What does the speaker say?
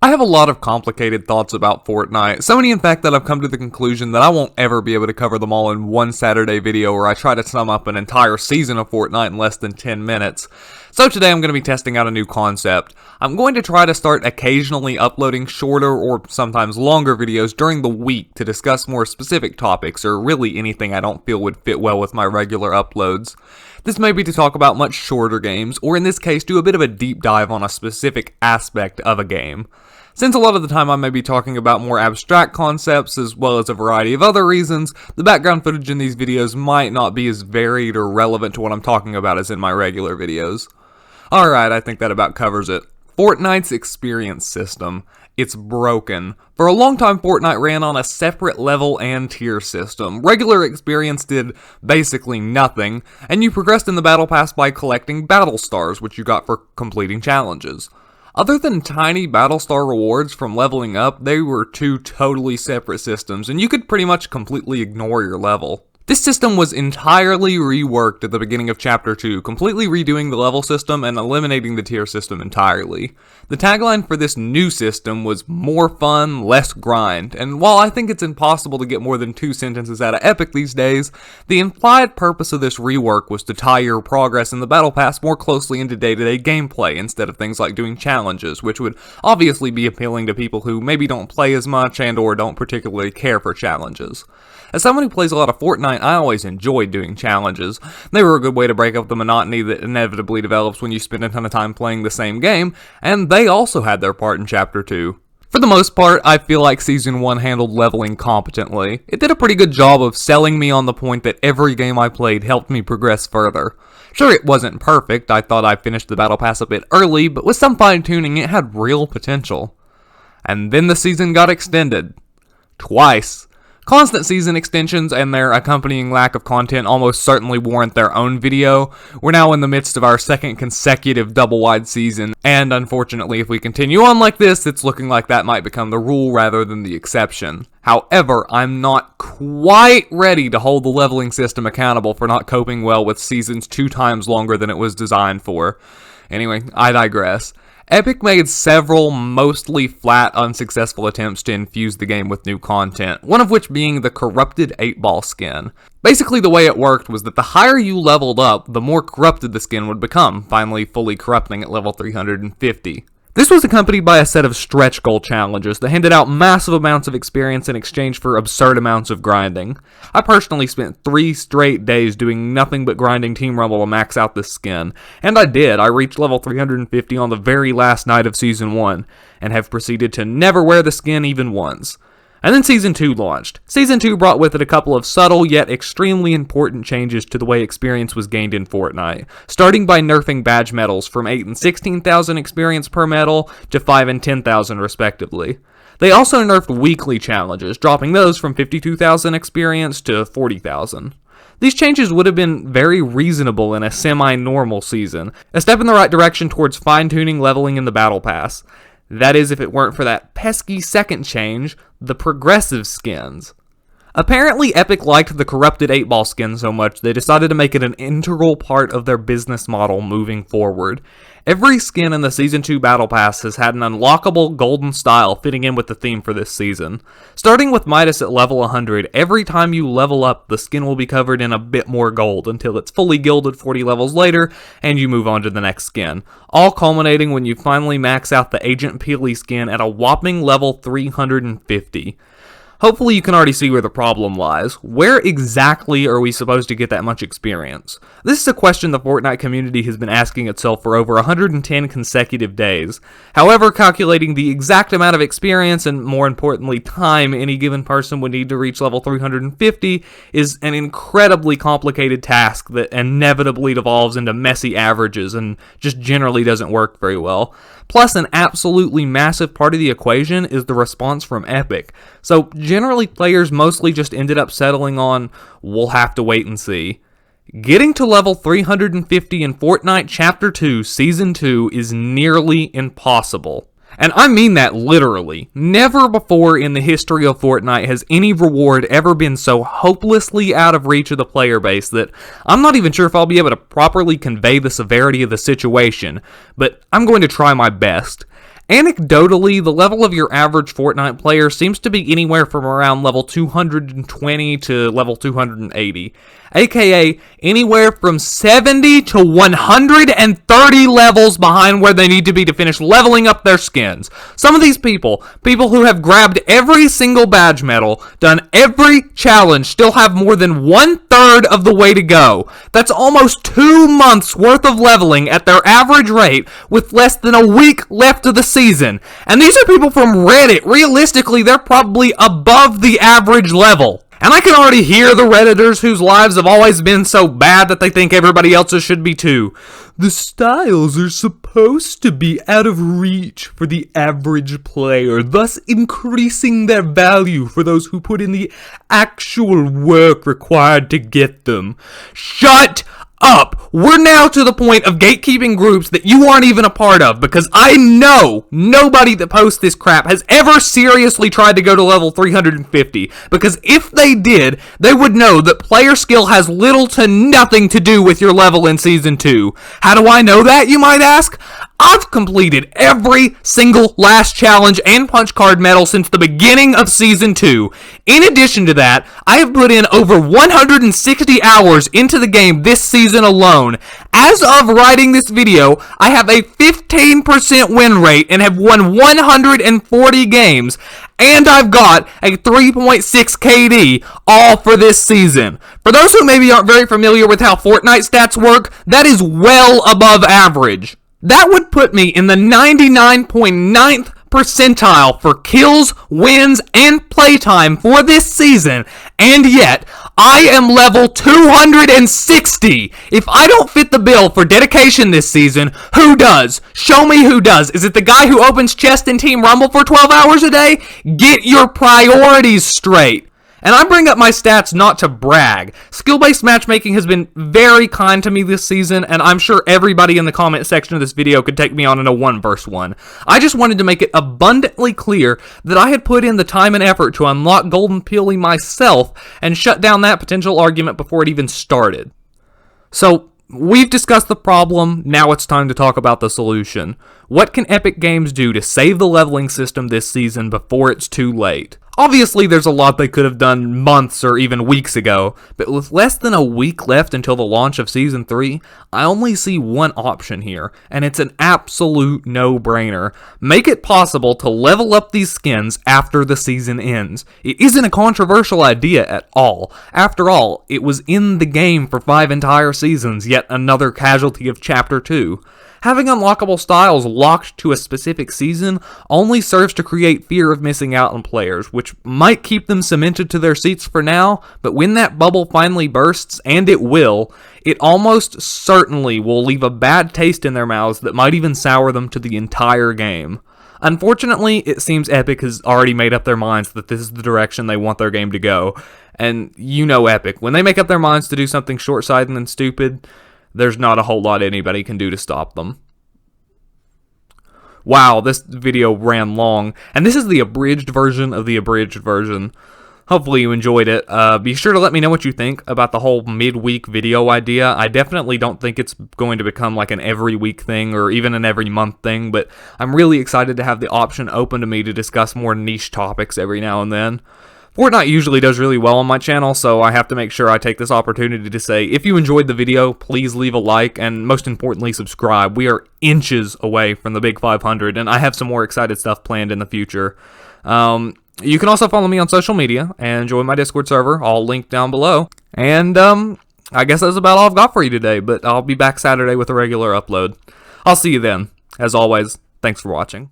I have a lot of complicated thoughts about Fortnite, so many in fact that I've come to the conclusion that I won't ever be able to cover them all in one Saturday video where I try to sum up an entire season of Fortnite in less than 10 minutes. So today I'm going to be testing out a new concept. I'm going to try to start occasionally uploading shorter or sometimes longer videos during the week to discuss more specific topics or really anything I don't feel would fit well with my regular uploads. This may be to talk about much shorter games, or in this case do a bit of a deep dive on a specific aspect of a game. Since a lot of the time I may be talking about more abstract concepts as well as a variety of other reasons, the background footage in these videos might not be as varied or relevant to what I'm talking about as in my regular videos. Alright, I think that about covers it. Fortnite's experience system. It's broken. For a long time, Fortnite ran on a separate level and tier system. Regular experience did basically nothing, and you progressed in the battle pass by collecting battle stars, which you got for completing challenges. Other than tiny Battlestar rewards from leveling up, they were two totally separate systems, and you could pretty much completely ignore your level. This system was entirely reworked at the beginning of Chapter 2, completely redoing the level system and eliminating the tier system entirely. The tagline for this new system was more fun, less grind, and while I think it's impossible to get more than 2 sentences out of Epic these days, the implied purpose of this rework was to tie your progress in the Battle Pass more closely into day-to-day gameplay instead of things like doing challenges, which would obviously be appealing to people who maybe don't play as much and or don't particularly care for challenges. As someone who plays a lot of Fortnite, I always enjoyed doing challenges. They were a good way to break up the monotony that inevitably develops when you spend a ton of time playing the same game, and they also had their part in Chapter 2. For the most part, I feel like Season 1 handled leveling competently. It did a pretty good job of selling me on the point that every game I played helped me progress further. Sure, it wasn't perfect, I thought I finished the Battle Pass a bit early, but with some fine-tuning, it had real potential. And then the season got extended. Twice. Constant season extensions and their accompanying lack of content almost certainly warrant their own video. We're now in the midst of our second consecutive double-wide season, and unfortunately if we continue on like this, it's looking like that might become the rule rather than the exception. However, I'm not quite ready to hold the leveling system accountable for not coping well with seasons 2 times longer than it was designed for. Anyway, I digress. Epic made several mostly flat, unsuccessful attempts to infuse the game with new content, one of which being the corrupted 8-ball skin. Basically, the way it worked was that the higher you leveled up, the more corrupted the skin would become, finally fully corrupting at level 350. This was accompanied by a set of stretch goal challenges that handed out massive amounts of experience in exchange for absurd amounts of grinding. I personally spent 3 straight days doing nothing but grinding Team Rumble to max out this skin, and I did. I reached level 350 on the very last night of Season 1, and have proceeded to never wear the skin even once. And then Season 2 launched. Season 2 brought with it a couple of subtle yet extremely important changes to the way experience was gained in Fortnite, starting by nerfing badge medals from 8 and 16,000 experience per medal to 5 and 10,000 respectively. They also nerfed weekly challenges, dropping those from 52,000 experience to 40,000. These changes would have been very reasonable in a semi-normal season, a step in the right direction towards fine-tuning leveling in the Battle Pass. That is, if it weren't for that pesky second change, the progressive skins. Apparently, Epic liked the corrupted 8-ball skin so much they decided to make it an integral part of their business model moving forward. Every skin in the Season 2 Battle Pass has had an unlockable golden style fitting in with the theme for this season. Starting with Midas at level 100, every time you level up, the skin will be covered in a bit more gold until it's fully gilded 40 levels later, and you move on to the next skin. All culminating when you finally max out the Agent Peely skin at a whopping level 350. Hopefully you can already see where the problem lies. Where exactly are we supposed to get that much experience? This is a question the Fortnite community has been asking itself for over 110 consecutive days. However, calculating the exact amount of experience and, more importantly, time any given person would need to reach level 350 is an incredibly complicated task that inevitably devolves into messy averages and just generally doesn't work very well. Plus, an absolutely massive part of the equation is the response from Epic. So, generally, players mostly just ended up settling on, we'll have to wait and see. Getting to level 350 in Fortnite Chapter 2, Season 2 is nearly impossible. And I mean that literally. Never before in the history of Fortnite has any reward ever been so hopelessly out of reach of the player base that I'm not even sure if I'll be able to properly convey the severity of the situation, but I'm going to try my best. Anecdotally, the level of your average Fortnite player seems to be anywhere from around level 220 to level 280, aka anywhere from 70 to 130 levels behind where they need to be to finish leveling up their skins. Some of these people who have grabbed every single badge medal, done every challenge, still have more than 1/3 of the way to go. That's almost 2 months worth of leveling at their average rate with less than a week left of the season. And these are people from Reddit. Realistically, they're probably above the average level. And I can already hear the Redditors whose lives have always been so bad that they think everybody else's should be too. The styles are supposed to be out of reach for the average player, thus increasing their value for those who put in the actual work required to get them. Shut up! We're now to the point of gatekeeping groups that you aren't even a part of, because I know nobody that posts this crap has ever seriously tried to go to level 350, because if they did, they would know that player skill has little to nothing to do with your level in Season 2. How do I know that, you might ask? I've completed every single last challenge and punch card medal since the beginning of Season 2. In addition to that, I have put in over 160 hours into the game this season alone. As of writing this video, I have a 15% win rate and have won 140 games. And I've got a 3.6 KD, all for this season. For those who maybe aren't very familiar with how Fortnite stats work, that is well above average. That would put me in the 99.9th percentile for kills, wins, and playtime for this season, and yet I am level 260. If I don't fit the bill for dedication this season, who does? Show me who does. Is it the guy who opens chest in Team Rumble for 12 hours a day? Get your priorities straight. And I bring up my stats not to brag. Skill-based matchmaking has been very kind to me this season, and I'm sure everybody in the comment section of this video could take me on in a 1v1. I just wanted to make it abundantly clear that I had put in the time and effort to unlock Golden Peely myself and shut down that potential argument before it even started. So, we've discussed the problem, now it's time to talk about the solution. What can Epic Games do to save the leveling system this season before it's too late? Obviously, there's a lot they could have done months or even weeks ago, but with less than a week left until the launch of Season 3, I only see one option here, and it's an absolute no-brainer. Make it possible to level up these skins after the season ends. It isn't a controversial idea at all. After all, it was in the game for 5 entire seasons, yet another casualty of Chapter 2. Having unlockable styles locked to a specific season only serves to create fear of missing out on players, which might keep them cemented to their seats for now, but when that bubble finally bursts, and it will, it almost certainly will leave a bad taste in their mouths that might even sour them to the entire game. Unfortunately, it seems Epic has already made up their minds that this is the direction they want their game to go, and you know Epic, when they make up their minds to do something short-sighted and stupid, there's not a whole lot anybody can do to stop them. Wow, this video ran long, and this is the abridged version of the abridged version. Hopefully you enjoyed it. Be sure to let me know what you think about the whole midweek video idea. I definitely don't think it's going to become like an every week thing or even an every month thing, but I'm really excited to have the option open to me to discuss more niche topics every now and then. Fortnite usually does really well on my channel, so I have to make sure I take this opportunity to say, if you enjoyed the video, please leave a like, and most importantly, subscribe. We are inches away from the big 500, and I have some more excited stuff planned in the future. You can also follow me on social media, and join my Discord server, all linked down below. And, I guess that's about all I've got for you today, but I'll be back Saturday with a regular upload. I'll see you then. As always, thanks for watching.